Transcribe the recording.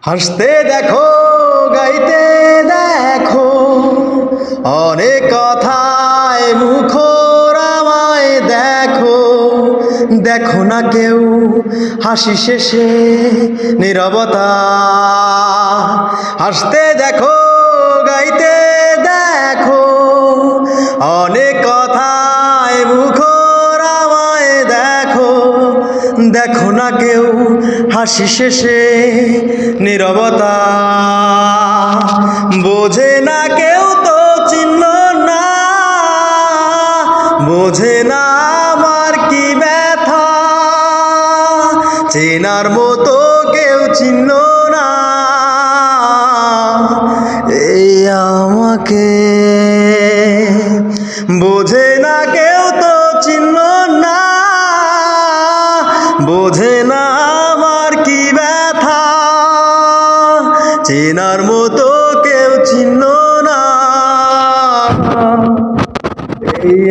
হাসতে দেখো, গাইতে দেখো, অনেক কথায় মুখর আমায় দেখো। দেখো না কেউ হাসি শেষে নীরবতা। হাসতে দেখো, গাইতে দেখো, অনেক কথায় মুখর আমায় দেখো। দেখো না কেউ হাসি শেষে নীরবতা। বোঝে না কেউ তো চিহ্ন না, বোঝে না আমার কি ব্যথা। চেনার মতো কেউ চিহ্ন না এই আমাকে। বোঝে না কেউ তো চিহ্ন না, বোঝে না আমার কি ব্যথা। চেনার মতো কেউ চিহ্ন না এই